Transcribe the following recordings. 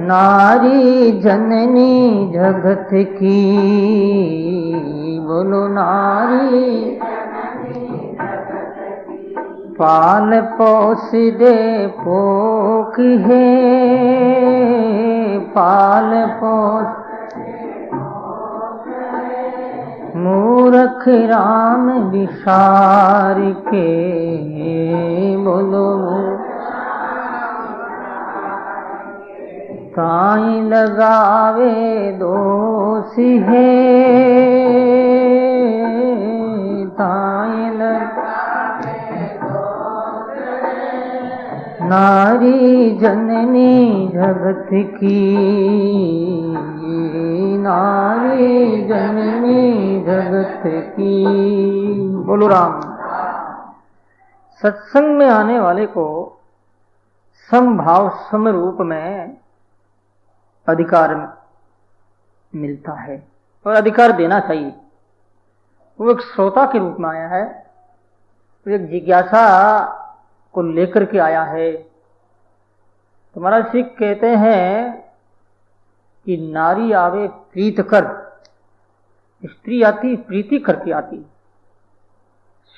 नारी जननी जगत की, बोलो नारी पाल पोस दे पोख है, पाल पोस मूर्ख राम विसार के, बोलो ताई लगावे दोष है, ताई लगावे दोष है। नारी जननी जगत की, नारी जननी जगत की, बोलो राम। सत्संग में आने वाले को समभाव समरूप में अधिकार मिलता है और अधिकार देना चाहिए। वो एक श्रोता के रूप में आया है, वो एक जिज्ञासा को लेकर के आया है। तो महाराज सिख कहते हैं कि नारी आवे प्रीत कर, स्त्री आती प्रीति करके आती।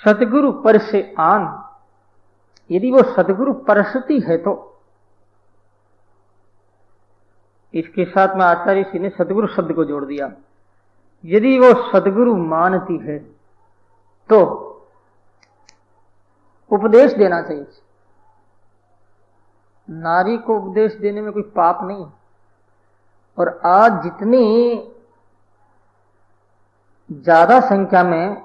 सतगुरु पर से आन, यदि वो सतगुरु परसती है तो। इसके साथ में आचार्य श्री ने सतगुरु शब्द को जोड़ दिया। यदि वो सतगुरु मानती है तो उपदेश देना चाहिए। नारी को उपदेश देने में कोई पाप नहीं। और आज जितनी ज्यादा संख्या में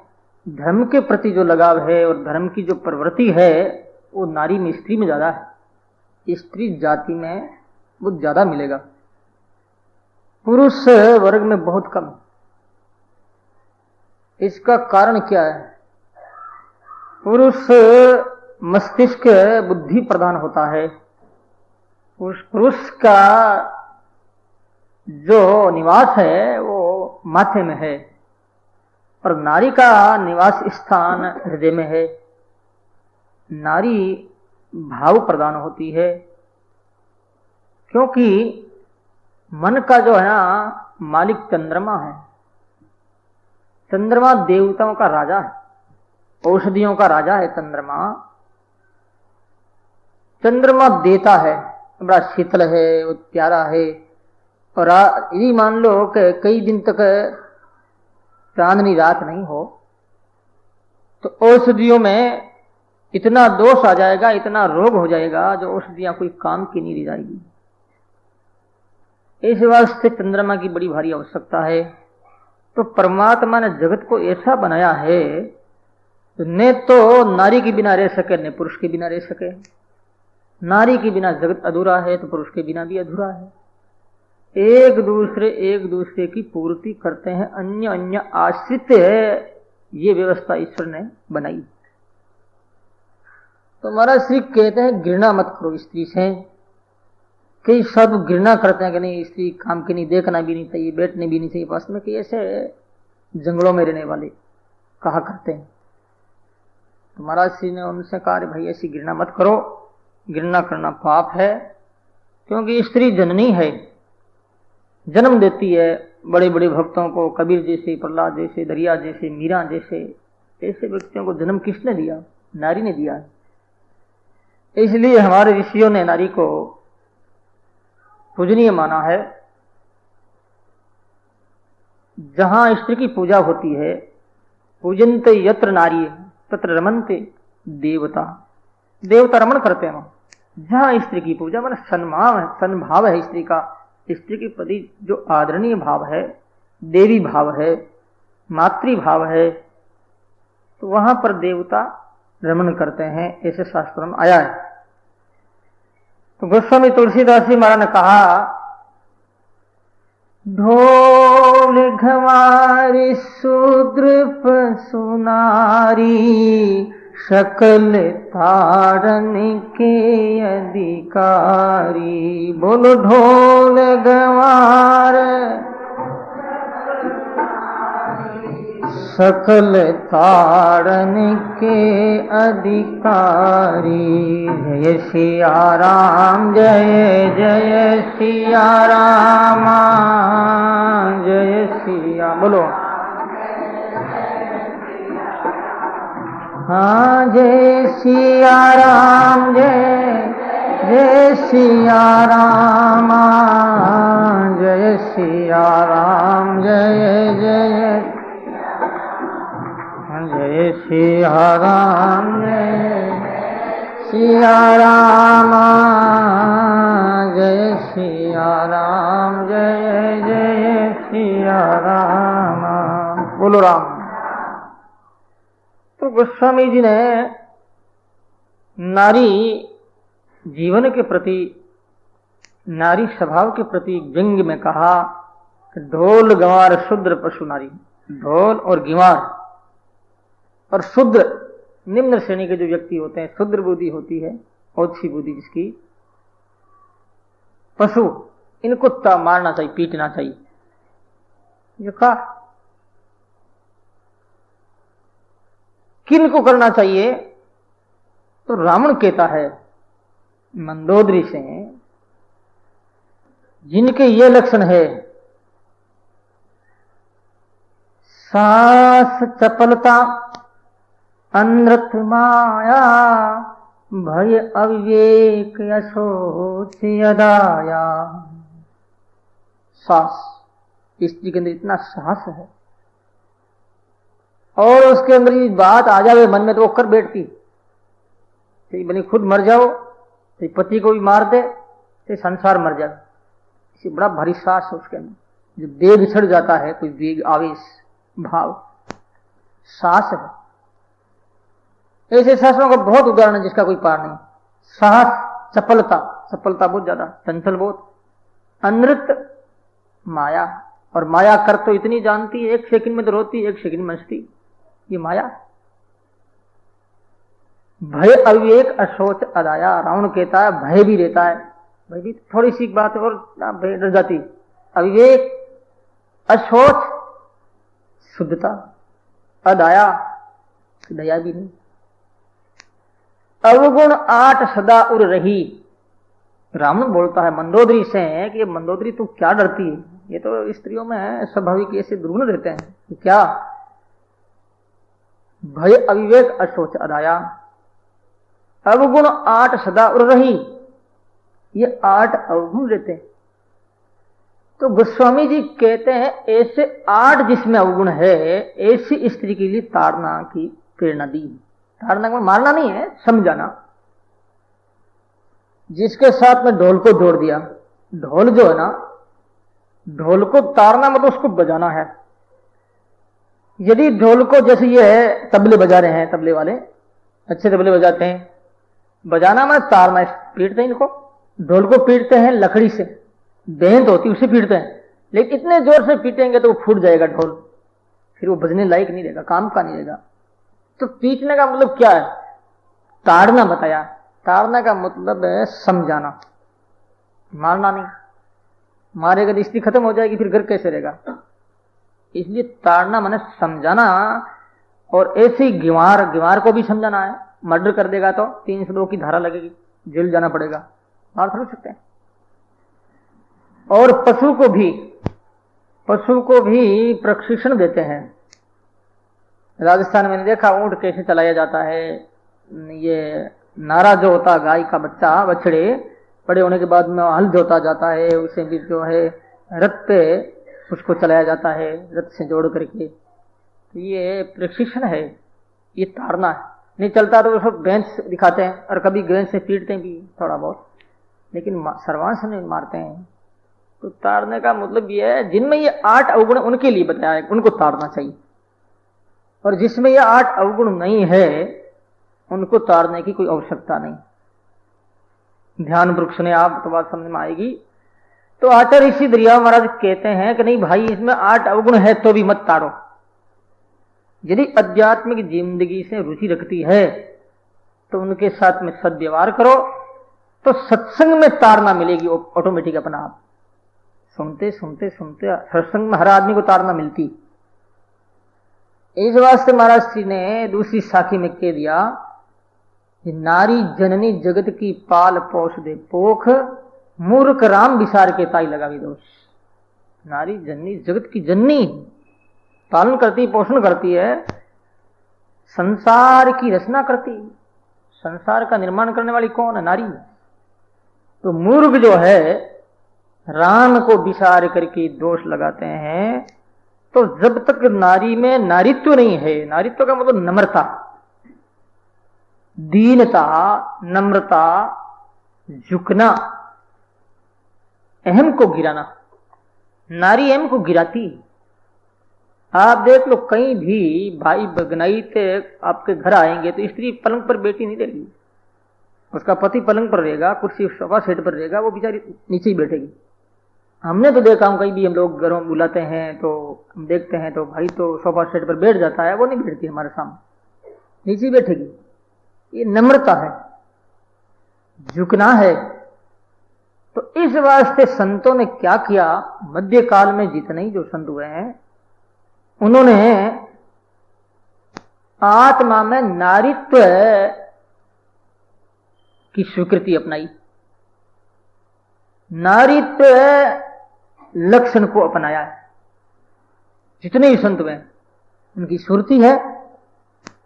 धर्म के प्रति जो लगाव है और धर्म की जो प्रवृत्ति है वो नारी में, स्त्री में ज्यादा है। स्त्री जाति में वो ज्यादा मिलेगा, पुरुष वर्ग में बहुत कम। इसका कारण क्या है? पुरुष मस्तिष्क बुद्धि प्रदान होता है, उस पुरुष का जो निवास है वो माथे में है और नारी का निवास स्थान हृदय में है। नारी भाव प्रदान होती है क्योंकि मन का जो है ना मालिक चंद्रमा है। चंद्रमा देवताओं का राजा है, औषधियों का राजा है चंद्रमा। चंद्रमा देता है, बड़ा शीतल है, वो प्यारा है। और यदि मान लो कि कई दिन तक चांदनी रात नहीं हो तो औषधियों में इतना दोष आ जाएगा, इतना रोग हो जाएगा जो औषधियां कोई काम की नहीं रह जाएगी। इस वास्ते चंद्रमा की बड़ी भारी आवश्यकता है। तो परमात्मा ने जगत को ऐसा बनाया है न तो नारी के बिना रह सके न पुरुष के बिना रह सके। नारी के बिना जगत अधूरा है तो पुरुष के बिना भी अधूरा है। एक दूसरे की पूर्ति करते हैं, अन्य अन्य आश्रित है। ये व्यवस्था ईश्वर ने बनाई। तो महाराज श्री कहते हैं घृणा मत करो स्त्री से। कई सब घृणा करते हैं कि नहीं स्त्री काम की नहीं, देखना भी नहीं चाहिए, बैठने भी नहीं चाहिए पास में। कि ऐसे जंगलों में रहने वाले कहा करते हैं। तो महाराज श्री ने उनसे कहा भाई ऐसी घृणा मत करो, घृणा करना पाप है। क्योंकि स्त्री जननी है, जन्म देती है बड़े बड़े भक्तों को, कबीर जैसे, प्रहलाद जैसे, दरिया जैसे, मीरा जैसे। ऐसे व्यक्तियों को जन्म किसने दिया? नारी ने दिया। इसलिए हमारे ऋषियों ने नारी को पूजनीय माना है। जहां स्त्री की पूजा होती है, पूजन्ते यत्र नारी तत्र रमन्ते देवता। देवता रमण करते हैं। जहां स्त्री की पूजा मतलब सन्भाव है स्त्री का, स्त्री के प्रति जो आदरणीय भाव है, देवी भाव है, मातृभाव है, तो वहां पर देवता रमण करते हैं। ऐसे शास्त्रों में आया है। तो गोस्वामी तुलसीदास जी महाराज ने कहा ढोल घमारी शूद्र सुनारी सकल तारण के अधिकारी। बोलो ढोल गवार सकल तारण के अधिकारी। जय सिया राम, जय जय सिया राम, जय सिया। बोलो हाँ, जय सिया राम, जय जय सिया राम, जय सिया राम, जय जय जय सिया राम, जय सिया राम, जय सिया राम, जय जय सिया राम। बोलो राम। तो गोस्वामी जी ने नारी जीवन के प्रति, नारी स्वभाव के प्रति व्यंग्य में कहा कि ढोल गंवार शूद्र पशु नारी। ढोल और गिंवार और शूद्र, निम्न श्रेणी के जो व्यक्ति होते हैं, शूद्र बुद्धि होती है, ओछी बुद्धि जिसकी, पशु, इनको मारना चाहिए, पीटना चाहिए। ये कहा किन को करना चाहिए? तो रावण कहता है मंदोदरी से, जिनके ये लक्षण है, सास चपलता, अनृत माया, भय अविवेक, अशोच अदाया। सास, स्त्री के अंदर इतना साहस है और उसके अंदर ये बात आ जावे मन में तो वो कर बैठती। बनी खुद मर जाओ, तो पति को भी मार दे, तो संसार मर जाए। इसी बड़ा भारी साहस है उसके अंदर। जब देह बिछड़ जाता है, कोई वेग, आवेश, भाव, साहस है। ऐसे शास्त्रों का बहुत उदाहरण है जिसका कोई पार नहीं। साहस, चपलता, चपलता बहुत ज्यादा, चंचल बहुत, अनृत माया, और माया कर तो इतनी जानती है, एक सेकंड में तो रोती, एक सेकंड में हंसती, ये माया। भय अविवेक, अशोच अदाया। रावण कहता है भय भी रहता है, भय भी थोड़ी सी बात और डर जाती। अविवेक, अशोच, शुद्धता, अदाया, दया भी नहीं। अवगुण 8 सदा उर रही। रावण बोलता है मंदोदरी से कि मंदोदरी तू क्या डरती है? ये तो स्त्रियों में स्वाभाविक ऐसे दुर्गुण रहते हैं कि क्या? भय अविवेक, अशोच अदाया, अवगुण 8 सदा उर रही। ये 8 अवगुण रहते हैं। तो गोस्वामी जी कहते हैं ऐसे 8 जिसमें अवगुण है, ऐसी स्त्री के लिए ताड़ना की प्रेरणा दी। ताड़ना में मारना नहीं है, समझाना। जिसके साथ में ढोल को जोड़ दिया, ढोल जो है ना, ढोल को ताड़ना मतलब उसको बजाना है। यदि ढोल को, जैसे ये है तबले बजा रहे हैं, तबले वाले अच्छे तबले बजाते हैं, बजाना मतलब ताड़ना, पीटते हैं इनको। ढोल को पीटते हैं लकड़ी से, बेंत होती उसे पीटते हैं, लेकिन इतने जोर से पीटेंगे तो वो फूट जाएगा ढोल, फिर वो बजने लायक नहीं रहेगा, काम का नहीं रहेगा। तो पीटने का मतलब क्या है? ताड़ना बताया। ताड़ना का मतलब है समझाना, मारना नहीं। मारेगा तो स्त्री खत्म हो जाएगी, फिर घर कैसे रहेगा? इसलिए ताड़ना माने समझाना। और ऐसे ही गिवार को भी समझाना है। मर्डर कर देगा तो 302 की धारा लगेगी, जेल जाना पड़ेगा, मार थोड़ सकते हैं। और पशु को भी प्रशिक्षण देते हैं। राजस्थान में देखा ऊंट कैसे चलाया जाता है। ये नारा जो होता है, गाय का बच्चा, बछड़े बड़े होने के बाद में हल जोता जाता है, उसे भी जो है रथ पे उसको चलाया जाता है, रथ से जोड़ करके। तो ये प्रशिक्षण है, ये ताड़ना है। नहीं चलता तो सब बेंच दिखाते हैं और कभी गेंद से पीटते हैं भी थोड़ा बहुत, लेकिन सर्वांश नहीं मारते हैं। तो ताड़ने का मतलब ये है, जिनमें ये 8 अवगुण उनके लिए बताया है, उनको ताड़ना चाहिए। और जिसमें ये 8 अवगुण नहीं है, उनको ताड़ने की कोई आवश्यकता नहीं। ध्यान वृक्ष ने आप तो बात समझ में आएगी। तो आचार्य ऋषि दरिया महाराज कहते हैं कि नहीं भाई, इसमें 8 अवगुण है तो भी मत ताड़ो। यदि आध्यात्मिक जिंदगी से रुचि रखती है तो उनके साथ में सद्व्यवहार करो, तो सत्संग में ताड़ना मिलेगी ऑटोमेटिक अपना आप। सुनते सुनते सुनते सत्संग में हर आदमी को ताड़ना मिलती। इस वास्ते महाराज श्री ने दूसरी साखी में कह दिया कि नारी जननी जगत की पाल पोष दे पोख, मूर्ख राम विसार के ताई लगा भी दोष। नारी जननी जगत की जननी, पालन करती, पोषण करती है, संसार की रचना करती, संसार का निर्माण करने वाली कौन है? नारी। तो मूर्ख जो है राम को विसार करके दोष लगाते हैं। तो जब तक नारी में नारित्व नहीं है, नारित्व का मतलब नम्रता, दीनता, नम्रता, झुकना, अहम को गिराना, नारी अहम को गिराती। आप देख लो, कहीं भी भाई बगनाई से आपके घर आएंगे तो स्त्री पलंग पर बैठी नहीं रहेगी, उसका पति पलंग पर रहेगा, कुर्सी सोफा सेट पर रहेगा, वो बेचारी नीचे ही बैठेगी। हमने तो देखा हूं, कहीं भी हम लोग घरों में बुलाते हैं तो हम देखते हैं तो भाई तो सोफा सेट पर बैठ जाता है, वो नहीं बैठती हमारे सामने, नीचे बैठेगी। ये नम्रता है, झुकना है। तो इस वास्ते संतों ने क्या किया, मध्यकाल में जितने ही जो संत हुए हैं उन्होंने आत्मा में नारित्व की स्वीकृति अपनाई, नारित्व लक्षण को अपनाया है। जितने ही संत हुए उनकी सुरती है,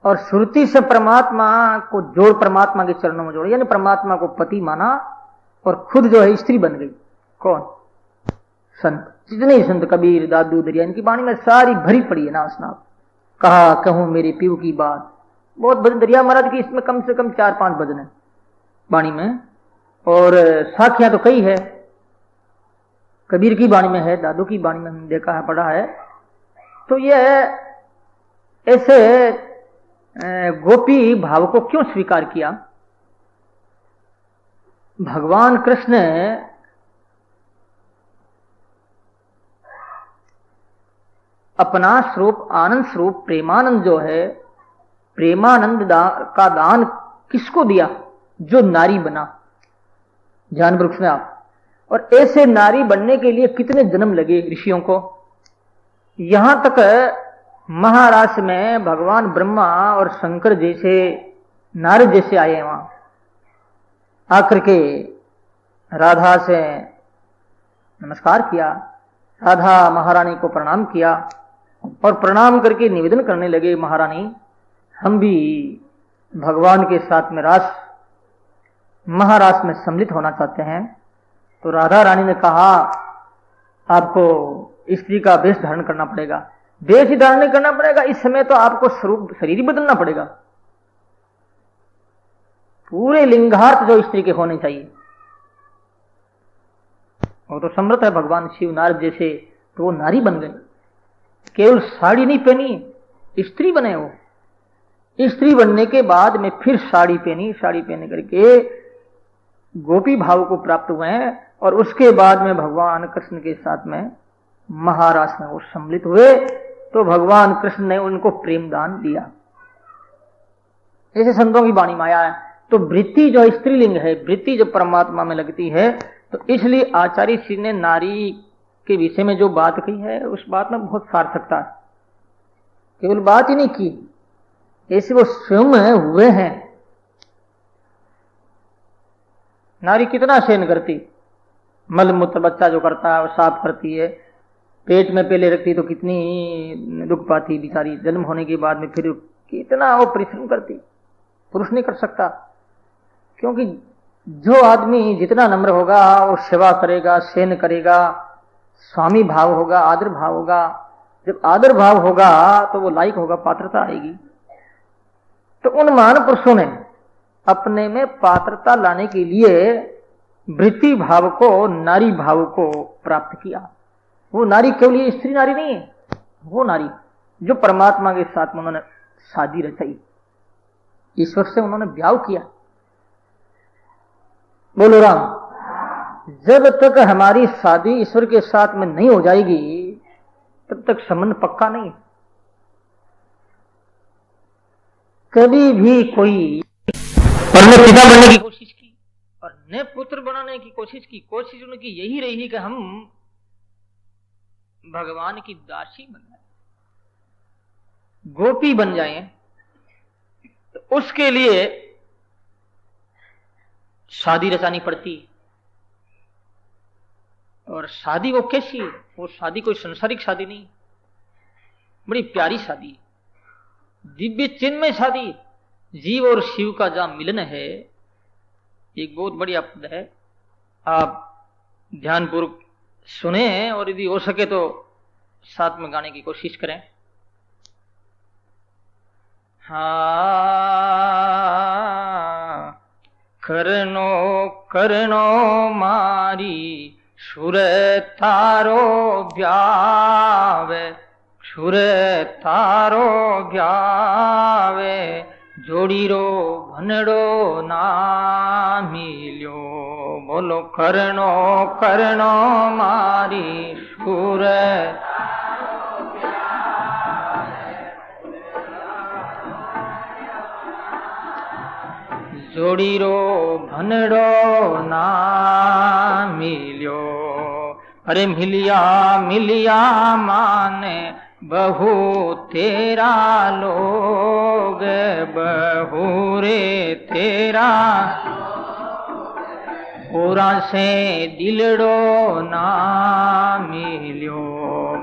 और सुरती से परमात्मा को जोड़, परमात्मा के चरणों में जोड़, यानी परमात्मा को पति माना और खुद जो है स्त्री बन गई। कौन? संत। जितने ही संत, कबीर, दादू, दरिया, इनकी वाणी में सारी भरी पड़ी है नास नाप। कहा कहूं मेरे पीऊ की बात, बहुत भजन दरिया महाराज की इसमें कम से कम 4-5 भजन है वाणी में, और साखियां तो कई है। कबीर की वाणी में है, दादू की वाणी में हमने देखा है, पढ़ा है। तो यह ऐसे गोपी भाव को क्यों स्वीकार किया? भगवान कृष्ण अपना स्वरूप, आनंद स्वरूप, प्रेमानंद जो है, प्रेमानंद का दान किसको दिया? जो नारी बना, ज्ञान वृक्ष में आप। और ऐसे नारी बनने के लिए कितने जन्म लगे ऋषियों को। यहां तक महाराष्ट्र में भगवान ब्रह्मा और शंकर जैसे, नारद जैसे आए हैं, वहां आकर के राधा से नमस्कार किया, राधा महारानी को प्रणाम किया और प्रणाम करके निवेदन करने लगे, महारानी हम भी भगवान के साथ में रास, महारास में सम्मिलित होना चाहते हैं। तो राधा रानी ने कहा आपको स्त्री का वेश धारण करना पड़ेगा। वेश ही धारण नहीं करना पड़ेगा, इस समय तो आपको स्वरूप, शरीर ही बदलना पड़ेगा। पूरे लिंगार्थ जो स्त्री के होने चाहिए, वो तो समर्थ है भगवान शिव, नारद जैसे, तो वो नारी बन गए। केवल साड़ी नहीं पहनी, स्त्री बने वो। स्त्री बनने के बाद में फिर साड़ी पहनी, साड़ी पहने करके गोपी भाव को प्राप्त हुए हैं, और उसके बाद में भगवान कृष्ण के साथ में महारास में वो सम्मिलित हुए। तो भगवान कृष्ण ने उनको प्रेम दान दिया। ऐसे संतों की वाणी माया है। तो वृत्ति जो स्त्रीलिंग है, वृत्ति जो परमात्मा में लगती है, तो इसलिए आचार्य श्री ने नारी के विषय में जो बात कही है, उस बात में बहुत सार्थकता है। केवल बात ही नहीं की, ऐसे वो स्वयं हुए हैं। नारी कितना सहन करती, मल मूत्र बच्चा जो करता है वो साफ करती है, पेट में पहले रखती तो कितनी दुख पाती बेचारी, जन्म होने के बाद में फिर कितना वो परिश्रम करती, पुरुष नहीं कर सकता। क्योंकि जो आदमी जितना नम्र होगा वो सेवा करेगा, सहन करेगा, स्वामी भाव होगा, आदर भाव होगा। जब आदर भाव होगा तो वो लायक होगा, पात्रता आएगी। तो उन महान पुरुषों ने अपने में पात्रता लाने के लिए वृत्ति भाव को, नारी भाव को प्राप्त किया। वो नारी केवल ये स्त्री नारी नहीं है, वो नारी जो परमात्मा के साथ में उन्होंने शादी रचाई, ईश्वर से उन्होंने ब्याह किया। बोलो राम। जब तक हमारी शादी ईश्वर के साथ में नहीं हो जाएगी, तब तक संबंध पक्का नहीं। कभी भी कोई न पिता बनने की कोशिश की और न पुत्र बनाने की कोशिश की, कोशिश उनकी यही रही कि हम भगवान की दासी बन जाए, गोपी बन जाएं, तो उसके लिए शादी रचानी पड़ती। और शादी वो कैसी? वो शादी कोई संसारिक शादी नहीं, बड़ी प्यारी शादी, दिव्य चिन्मय शादी, जीव और शिव का जहां मिलन है। एक बहुत बढ़िया पद है, आप ध्यानपूर्वक सुने और यदि हो सके तो साथ में गाने की कोशिश करें। हाँ, करनो करनो मारी सुर तारो ब्यावे, सुर तारो ब्यावे, जोड़ीरो भनड़ो ना मिल्यो। बोलो करनो करनो मारी सुर जोड़ीरो भनड़ो ना मिल्यो। अरे मिलिया मिलिया माने बहु तेरा लोग, बहु रे तेरा ओरा से दिलड़ो ना मिल्यो।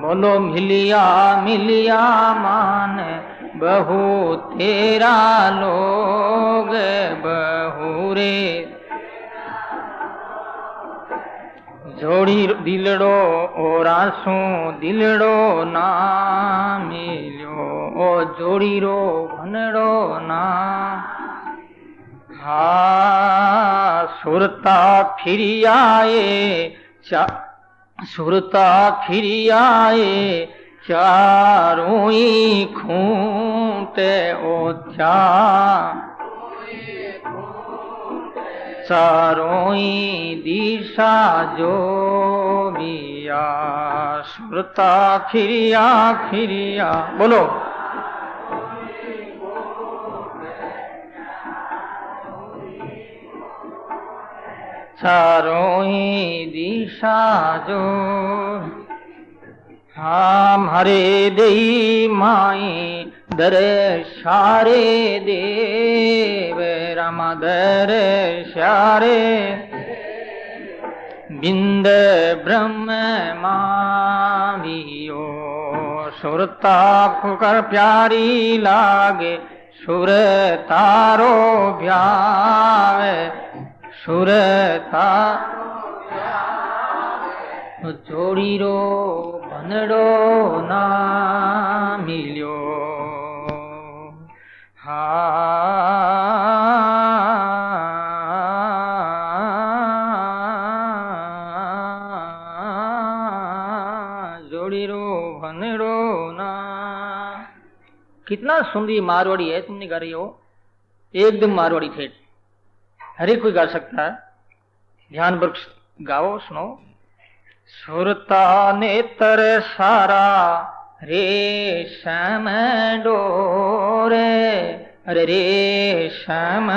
बोलो मिलिया मिलिया माने बहु तेरा लोग, बहु रे जोड़ी दिलड़ो ओरा सू दिलड़ो ना मिल्यो। ओ जोड़ी रो भनड़ो ना। हा सुरता फिरी आए, सुरता फिरी आए, चारों ही खूंटे ओ चारों ही दिशा जो मिया। सुरता फिरिया फिरिया, बोलो चारों ही दिशा जो। हमारे देई माई दर्शारे देव, राम दर्शारे बिंद ब्रह्म मावियो। सुरता पुकार प्यारी लागे, सुर तारो ब्यावे, सुरता जोड़ीरो भनड़ो ना मिल्यो। हा जोड़ीरो भनड़ो ना। कितना सुंदरी मारवाड़ी है, तुम नहीं गा रही हो, एकदम मारवाड़ी ठेठ, हर एक कोई गा सकता है। ध्यान वर्ग गाओ, सुनो। सुरता नेत्र सारा रेशम डोरे, अरे रेशम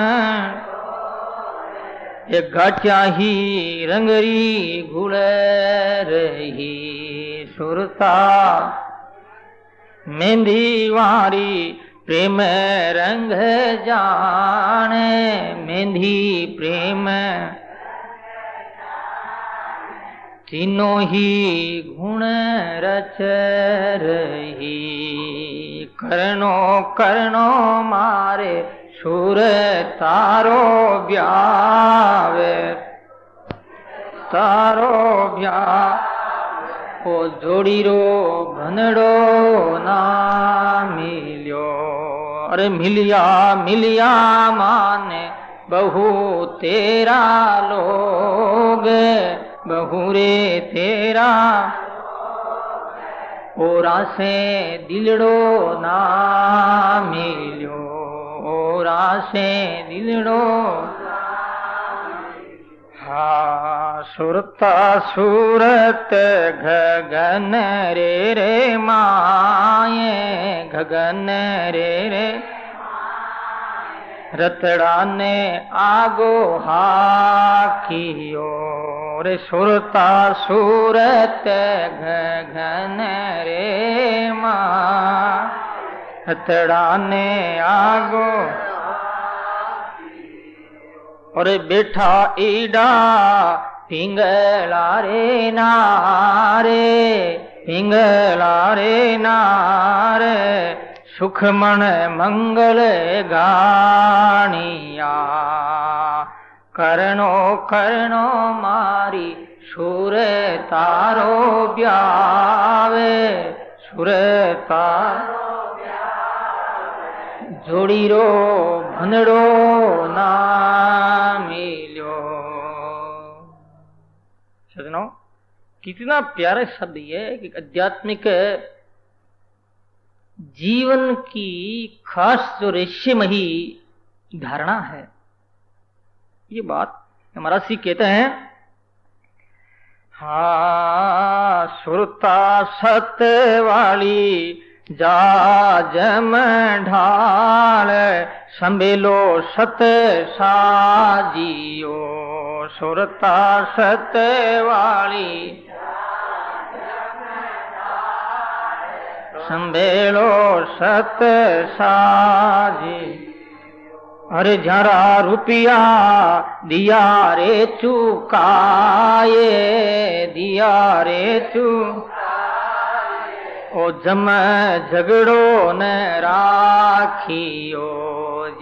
एक गाचा ही रंगरी घुल रही। सुरता मेहंदी वारी प्रेम रंग जाने, मेहंदी प्रेम तीनों ही गुण रच रही। करनो करनो मारे सुर तारो ब्यावे, तारो ब्याव। ओ जोड़ीरो भनड़ो ना मिल्यो। अरे मिलिया मिलिया माने बहु तेरा लोग, बहु रे तेरा ओरा से दिलड़ो ना मिल्यो। ओरा से दिलड़ो। हा सुरता सूरत गगन रे रे माये, गगन रे रे रतड़ा ने आगो हाकियो। रे सुरता सूरत गगन रे माँ, हथड़ाने आगो और बैठा ईडा पिंगला रे नारे, पिंगला रे नारे, सुखमन मंगल गानिया, करनो करनो मारी सुर तारो ब्यावे, सुर तारो जोड़ी रो भनड़ो ना मिलो। सजनों, कितना प्यारा शब्द ये कि आध्यात्मिक जीवन की खास जो रहस्यमयी धारणा है, ये बात महर्षि कहते हैं। हाँ सुरता सत्य वाली जा जम ढाल, संभेलो सत्य साजियो, सुरता सत्य वाली संभेलो सत्य साजी। अरे जरा रुपया दिया रे चुकाए, दिया रे ओ जम झगड़ो न राखियो,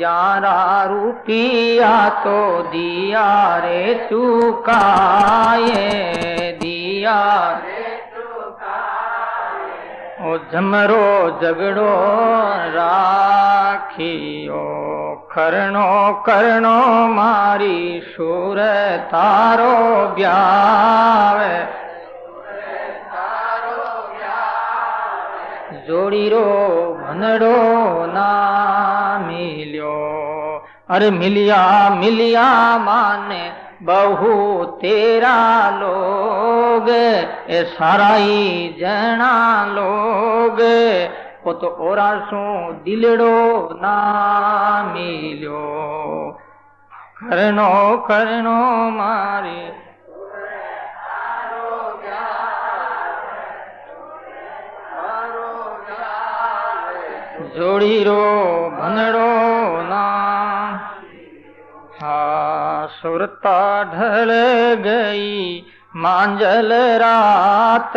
जरा रुपया तो दिया रे चुकाए, दिया ओ जमरो झगड़ो राखियो, करनो करनो मारी सुर तारो ब्यावे, जोड़ी रो भनड़ो ना मिलियो। अरे मिलिया मिलिया माने बहु तेरा लोग, ए सारा ही जना लोग, वो तो ओरा सो दिलड़ो ना मिलियो, करनो करनो मारी जोड़ी रो भनड़ो ना। हाँ सुरता ढल गई मांझल रात,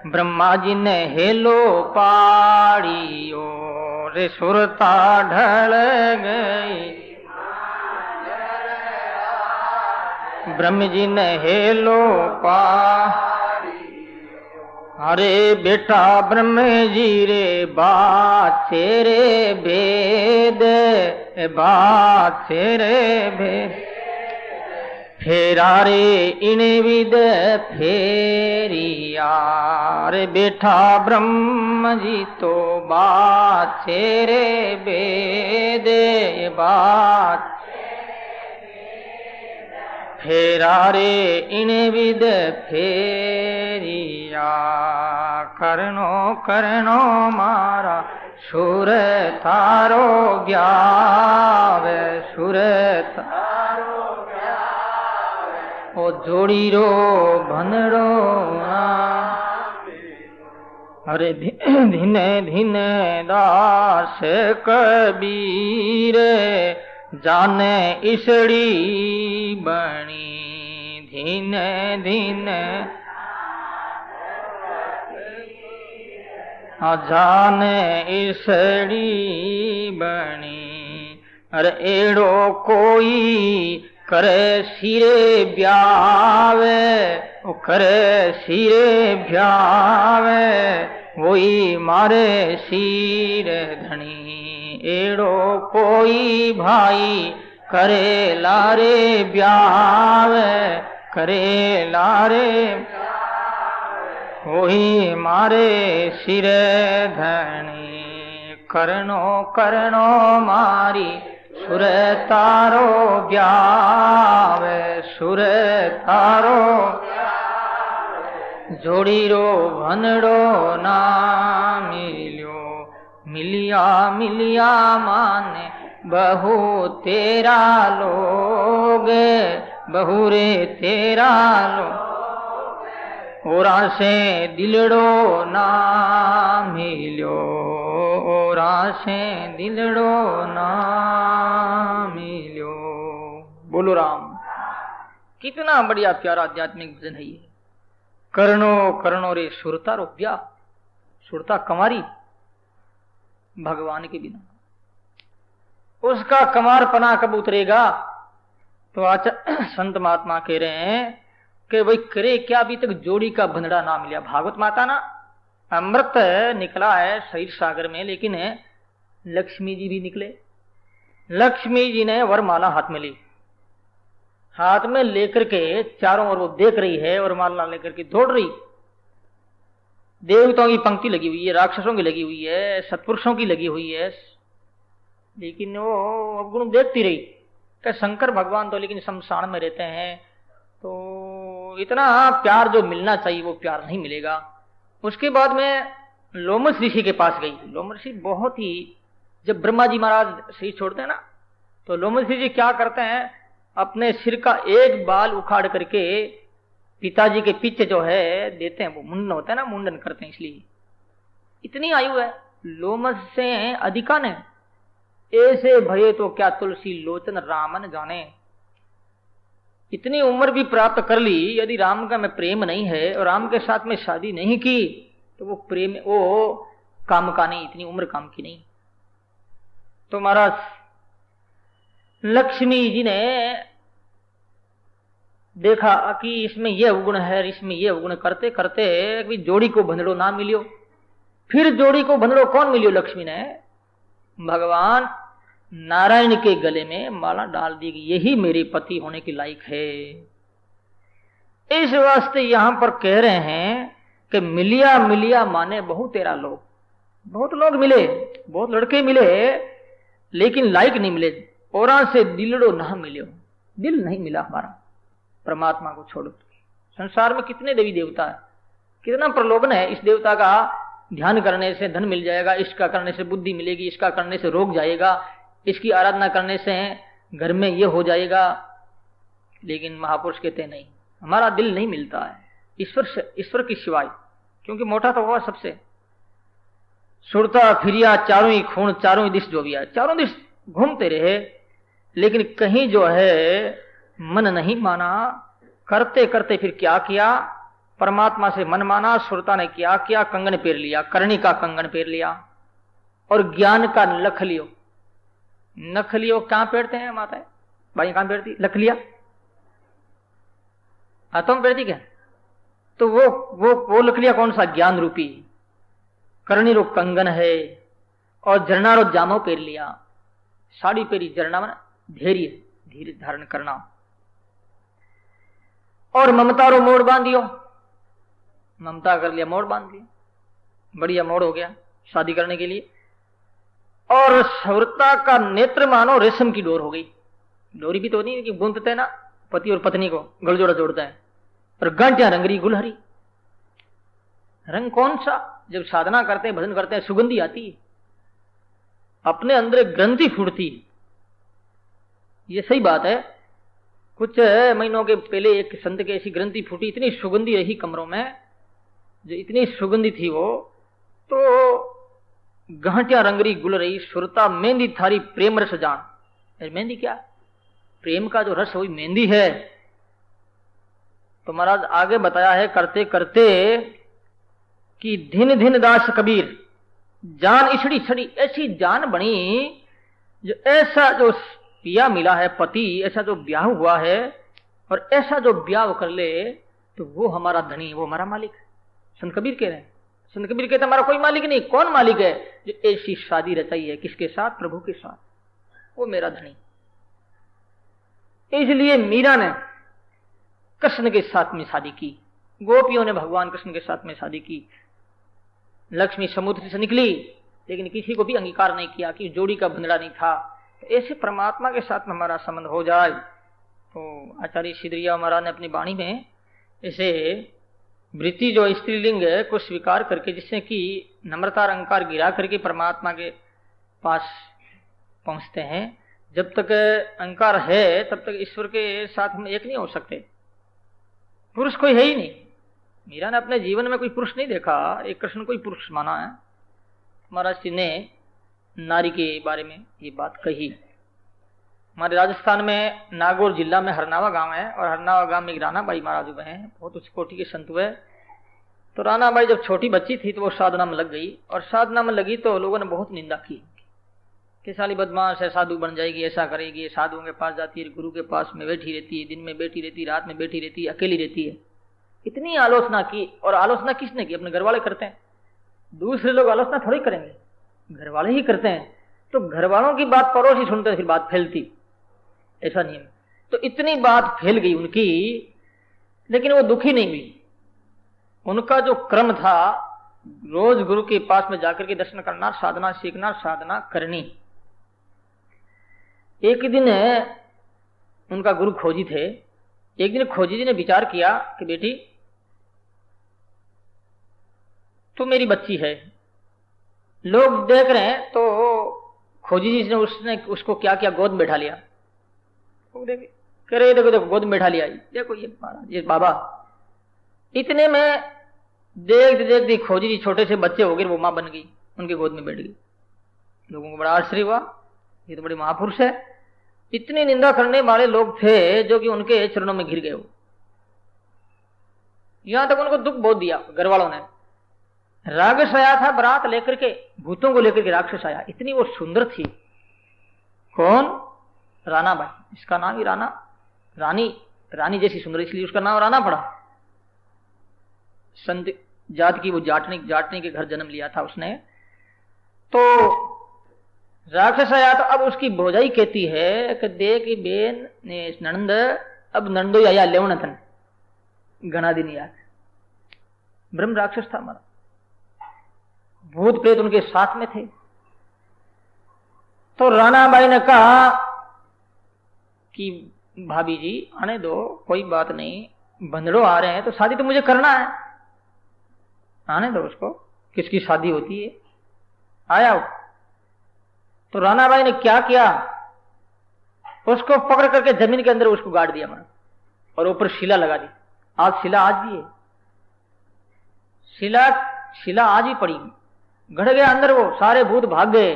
ब्रह्मा जी ने हेलो पाड़ियो, रे सुरता ढल गई, ब्रह्म जी ने हेलो पाड़ियो। अरे बेटा ब्रह्म जी रे बाचे रे भेद, बाचे रे भेद, फेरा रे इन विद फेरिया, रे बेटा ब्रह्म जी तो बाचे रे भेद, बात फेरा रे इन विद फेरिया, करनो करनो मारा सुर तारो ग्यावे, सुर तारो ग्यावे, ओ जोड़ी रो भनड़ो ना। अरे धिने धिने दास कबीर, जाने इसड़ी बणी, धीने धीने जाने इसड़ी बणी। अरे एड़ो कोई करे सिरे ब्यावे, ओ करे सिरे ब्यावे, वही मारे सिर धनी। एड़ो कोई भाई करे लारे ब्यावे, करे लारे वही मारे सिर धनी। करनो करनो मारी सुर तारो ब्यावे, सुर तारो जोड़ी रो भनड़ो ना मिलियो। मिलिया मिलिया माने बहु तेरा लोग, बहु रे तेरा लोग, और से दिलड़ो ना मिलो, और से दिलड़ो ना मिलो। बोलो राम। कितना बढ़िया प्यारा आध्यात्मिक भजन है ये। कर्णो कर्णो रे सुरता रो ब्याह, सुरता कंवारी भगवान के बिना, उसका कंवारपना कब उतरेगा? तो आज संत महात्मा कह रहे हैं कि भाई करे क्या, अभी तक जोड़ी का बंधड़ा ना मिला। भागवत माता ना अमृत निकला है शरीर सागर में, लेकिन लक्ष्मी जी भी निकले। लक्ष्मी जी ने वरमाला हाथ में ली, हाथ में लेकर के चारों ओर वो देख रही है और माला लेकर के दौड़ रही। देवताओं की पंक्ति लगी हुई है, राक्षसों की लगी हुई है, सत्पुरुषों की लगी हुई है, लेकिन वो अवगुण देखती रही कि शंकर भगवान तो लेकिन शमशान में रहते हैं, तो इतना प्यार जो मिलना चाहिए वो प्यार नहीं मिलेगा। उसके बाद में लोमस ऋषि के पास गई। लोमस ऋषि बहुत ही, जब ब्रह्मा जी महाराज शरीर छोड़ते हैं ना, तो लोमस ऋषि क्या करते हैं, अपने सिर का एक बाल उखाड़ करके पिताजी के पीछे जो है देते हैं। वो मुंडन होता है ना, मुंडन करते हैं। इसलिए इतनी आयु है लोमस से अधिका ने, ऐसे भये तो क्या तुलसी लोचन रामन जाने। इतनी उम्र भी प्राप्त कर ली, यदि राम का में प्रेम नहीं है और राम के साथ में शादी नहीं की, तो वो प्रेम वो काम का नहीं, इतनी उम्र काम की नहीं। तो महाराज लक्ष्मी जी ने देखा कि इसमें ये अवगुण है, इसमें ये अवगुण, करते करते जोड़ी को बंधड़ो ना मिलियो। फिर जोड़ी को बंधड़ो कौन मिलियो? लक्ष्मी ने भगवान नारायण के गले में माला डाल दी कि यही मेरे पति होने के लायक है। इस वास्ते यहां पर कह रहे हैं कि मिलिया मिलिया माने बहु तेरा लोग। बहुत लोग मिले, बहुत लड़के मिले, लेकिन लायक नहीं मिले। और से दिलड़ो ना मिले, दिल नहीं मिला हमारा परमात्मा को छोड़ो। संसार में कितने देवी देवता है, कितना प्रलोभन है। इस देवता का ध्यान करने से धन मिल जाएगा, इसका करने से बुद्धि मिलेगी, इसका करने से रोग जाएगा, इसकी आराधना करने से घर में ये हो जाएगा। लेकिन महापुरुष कहते नहीं, हमारा दिल नहीं मिलता है ईश्वर से, ईश्वर की सिवाय, क्योंकि मोटा तो हुआ सबसे। सुरता फिरिया चारों ही खून, चारों ही दिश जो भी है, चारों दिश घूमते रहे, लेकिन कहीं जो है मन नहीं माना। करते करते फिर क्या किया, परमात्मा से मन माना। सुरता ने क्या किया, कंगन पेर लिया, करणी का कंगन पेर लिया और ज्ञान का लख लियो। नख लियो कहां पेरते हैं माता भाई, कहां पेरती? लख लिया हाथों में पेरती क्या? तो वो लख लिया कौन सा? ज्ञान रूपी करणी रो कंगन है। और झरना रो जामो पेर लिया, साड़ी पेरी। झरना में धैर्य, धीरे धारण करना। और ममता रो मोड़ बांधियो, ममता कर लिया, मोड़ बांध लिया, बढ़िया मोड़ हो गया शादी करने के लिए। और सुरता का नेत्र मानो रेशम की डोर हो गई। डोरी भी तो नहीं कि गूंथते ना पति और पत्नी को, गलजोड़ा जोड़ता है। और गांठियां रंगरी गुलहरी। रंग कौन सा? जब साधना करते हैं, भजन करते हैं, सुगंधी आती है, अपने अंदर ग्रंथि फूटती। ये सही बात है। कुछ महीनों के पहले एक संत की ऐसी ग्रंथि फूटी, इतनी सुगंधी रही कमरों में, जो इतनी सुगंधी थी वो, तो गांठियां रंगरी गुल रही। सुरता मेहंदी थारी प्रेम रस जान। मेहंदी क्या? प्रेम का जो रस वही मेहंदी है। तो महाराज आगे बताया है करते करते कि धिन धिन दास कबीर, जान इछड़ी छड़ी, ऐसी जान बनी जो ऐसा जो पिया मिला है पति, ऐसा जो ब्याह हुआ है और ऐसा जो ब्याह कर ले तो वो हमारा धनी, वो हमारा मालिक। संत कबीर कह रहे हैं, संत कबीर कहते हमारा कोई मालिक नहीं। कौन मालिक है? जो ऐसी शादी रचाई है, किसके साथ? प्रभु के साथ, वो मेरा धनी। इसलिए मीरा ने कृष्ण के साथ में शादी की, गोपियों ने भगवान कृष्ण के साथ में शादी की। लक्ष्मी समुद्र से निकली, लेकिन किसी को भी अंगीकार नहीं किया कि जोड़ी का बंधड़ा नहीं था। तो ऐसे परमात्मा के साथ में हमारा संबंध हो जाए। तो आचार्य सिद्धरिया महाराज ने अपनी वाणी में ऐसे वृत्ति जो स्त्रीलिंग है को स्वीकार करके, जिससे कि नम्रता और अहंकार गिरा करके परमात्मा के पास पहुंचते हैं। जब तक अहंकार है तब तक ईश्वर के साथ हम एक नहीं हो सकते। पुरुष कोई है ही नहीं, मीरा ने अपने जीवन में कोई पुरुष नहीं देखा, एक कृष्ण को ही पुरुष माना है। महाराज जी ने नारी के बारे में ये बात कही। हमारे राजस्थान में नागौर जिला में हरनावा गांव है, और हरनावा गांव में एक रानाबाई महाराज हुए हैं, बहुत उच्च कोटि के संत हुए। तो रानाबाई जब छोटी बच्ची थी तो वो साधना में लग गई, और साधना में लगी तो लोगों ने बहुत निंदा की कि साली बदमाश है, साधु बन जाएगी, ऐसा करेगी, साधुओं के पास जाती है, गुरु के पास में बैठी रहती है, दिन में बैठी रहती है, रात में बैठी रहती है, अकेली रहती है। इतनी आलोचना की। और आलोचना किसने की? अपने घर वाले करते हैं, दूसरे लोग आलोचना थोड़ी करेंगे, घर वाले ही करते हैं। तो घर वालों की बात पड़ोसी सुनते, फिर बात फैलती, ऐसा नियम। तो इतनी बात फैल गई उनकी, लेकिन वो दुखी नहीं हुई। उनका जो क्रम था, रोज गुरु के पास में जाकर के दर्शन करना, साधना सीखना, साधना करनी। एक दिन उनका गुरु खोजी थे। एक दिन खोजी जी ने विचार किया कि बेटी तू मेरी बच्ची है, लोग देख रहे हैं। तो खोजी जी ने उसने उसको क्या किया, गोद में बैठा लिया। कह रहे देखो देखो गोद में बैठा लिया, देखो ये बाबा। इतने में देखते देखते खोजी जी छोटे से बच्चे हो गए, वो मां बन गई, उनके गोद में बैठ गई। लोगों को बड़ा आश्चर्य हुआ, ये तो बड़ी महापुरुष है। इतनी निंदा करने वाले लोग थे जो कि उनके चरणों में गिर गए। यहां तक उनको दुख बहुत दिया घर वालों ने। राक्षस आया था बारात लेकर के, भूतों को लेकर के राक्षस आया। इतनी वो सुंदर थी। कौन? रानाबाई। इसका नाम ही रानी जैसी सुंदर, इसलिए उसका नाम राणा पड़ा। संत जात की वो जाटनी के घर जन्म लिया था उसने। तो राक्षस आया तो अब उसकी भौजाई कहती है कि देख बेन नंद, अब नंदो आया लेवनथन घना दिन याद। ब्रह्म राक्षस था हमारा, भूत प्रेत उनके साथ में थे। तो रानाबाई ने कहा कि भाभी जी आने दो, कोई बात नहीं, बंदड़ो आ रहे हैं तो शादी तो मुझे करना है, आने दो उसको, किसकी शादी होती है, आया हो। तो रानाबाई ने क्या किया, उसको पकड़ करके जमीन के अंदर उसको गाड़ दिया मैंने, और ऊपर शिला लगा दी। शिला आज भी है, शिला आज भी पड़ी। गड़ गया अंदर, वो सारे भूत भाग गए।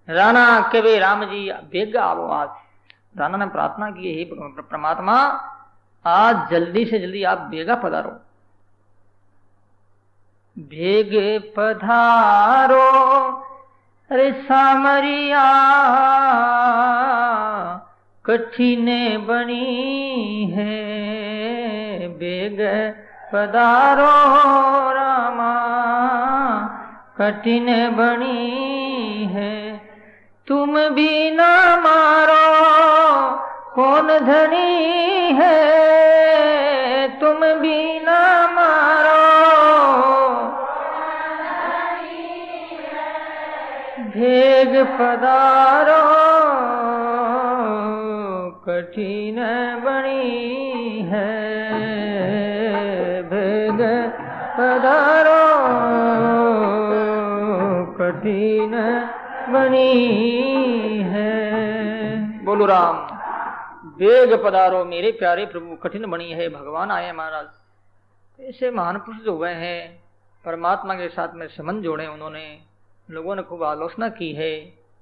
राणा के वे राम जी बेगा आवो आज। राणा ने प्रार्थना की, हे परमात्मा आज जल्दी से जल्दी आप बेगा पधारो, भेगे पधारो अरे सामरिया कठिन बनी है, बेग पधारो रामा कठिन बनी है। तुम भी ना मारो कौन धनी है, तुम भी ना मारो भेग पधारो कठिन बनी है, भेग पधारो कठिन बनी है। बोलो राम। वेग पधारो मेरे प्यारे प्रभु, कठिन बनी है। भगवान आए महाराज, ऐसे महान पुरुष हुए हैं, परमात्मा के साथ में संबंध जोड़े उन्होंने। लोगों ने खूब आलोचना की है,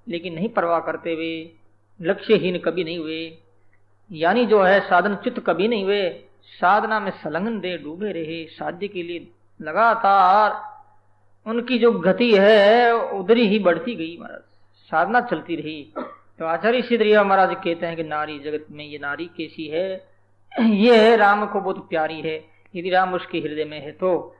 लेकिन नहीं परवाह करते हुए, लक्ष्यहीन कभी नहीं हुए, यानी जो है साधन चित्त कभी नहीं हुए, साधना में संलग्न दे डूबे रहे, साध्य के लिए लगातार उनकी जो गति है उधरी ही बढ़ती गई महाराज, साधना चलती रही। तो आचार्य सिद्धरिया महाराज कहते हैं कि नारी जगत में ये नारी कैसी है, ये है राम को बहुत प्यारी है। यदि राम उसके हृदय में है तो